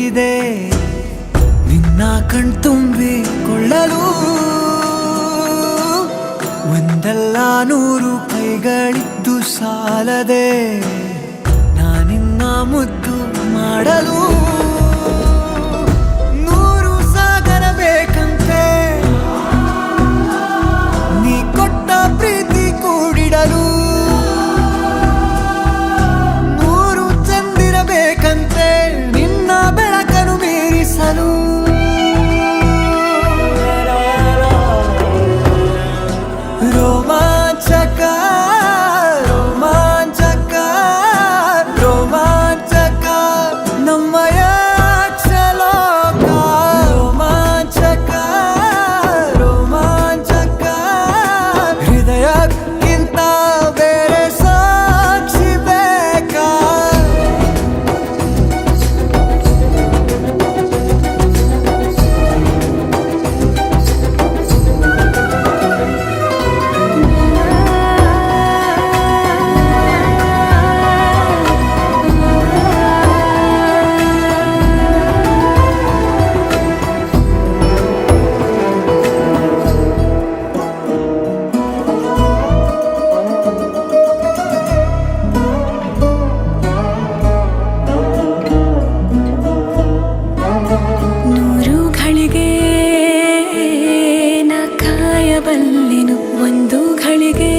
ಬೇಕಿದೆ ನಿನ್ನ ಕಣ್ತುಂಬಿಕೊಳ್ಳಲು ಒಂದಲ್ಲ ನೂರು ಕೈಗಳಿದ್ದು ಸಾಲದೆ ನಾನಿನ್ನ ಮುದ್ದು ಮಾಡಲು ನೂರು ಸಾಗರ ಬೇಕಂತೆ ನೀ ಕೊಟ್ಟ ಪ್ರೀತಿ ಕೂಡಿಡಲು ನೂರು ಚಂದಿರಬೇಕಂತೆ ನಿನ್ನ ಬೆಳಕನ್ನು ಮೀರಿಸಲು ರೋಮಾಂಚಕ ರೋಮಾಂಚಕ ರೋಮಾಂಚಕ ನಮ್ಮಯ ಕ್ಷಲೋಕ ರೋಮಾಂಚಕ ರೋಮಾಂಚಕ ಹೃದಯಕ್ಕಿಂತ ಬೇರೆ ಸಾಕ್ಷಿ ಬೇಕಾ ನೂರು ಘಳಿಗೆ ನಾ ಕಾಯಬಲ್ಲೆನು ಒಂದು ಘಳಿಗೆ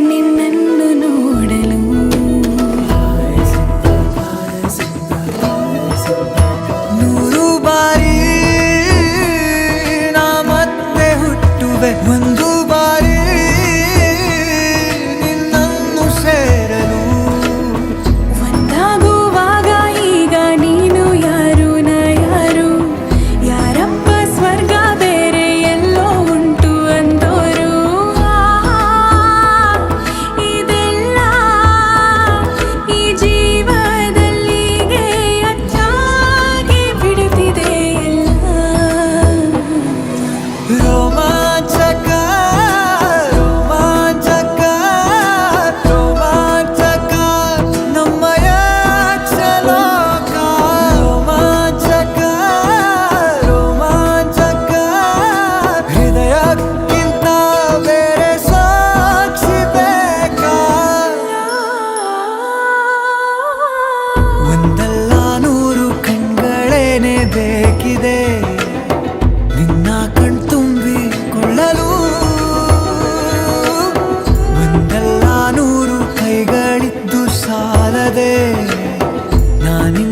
ನಿನ್ನನ್ನು ನೋಡಲು ನೂರು ಬಾರಿ ನಾ ಮತ್ತೆ ಹುಟ್ಟುವೆ ಒಂದು ಬಾರಿ ನಿನ್ನನ್ನು ಸೇರಲು ಒಂದಾಗುವಾಗ ಈಗ ನೀನು ಯಾರು ನಾ ಯಾರು ಯಾರಪ್ಪ ಸ್ವರ್ಗ ಬೇರೆ ಎಲ್ಲೋ ಉಂಟು ಅಂದೋರು ಇದೆಲ್ಲ ಈ ಜೀವದಲ್ಲಿಗೆ ಅಚ್ಚಾಗಿ ಬಿಡುತ್ತಿದೆ ಎಲ್ಲ ರೋಮಾಂಚಕ ರೋಮಾಂಚಕ ರೋಮಾಂಚಕ ನಮ್ಮಯ ಕ್ಷಲೋಕ ರೋಮಾಂಚಕ ರೋಮಾಂಚಕ ಹೃದಯಕ್ಕಿಂತ ಬೇರೆ ಸಾಕ್ಷಿ ಬೇಕಾ ಒಂದಲ್ಲ ನೂರು ಕಣ್ಗಳೇನೆ ಬೇಕಿದೆ ನಿನ್ನ ಕಣ್ತುಂಬಿಕೊಳ್ಳಲು ಒಂದಲ್ಲ ನೂರು ಕೈಗಳಿದ್ದು ಸಾಲದೆ ನಾನಿ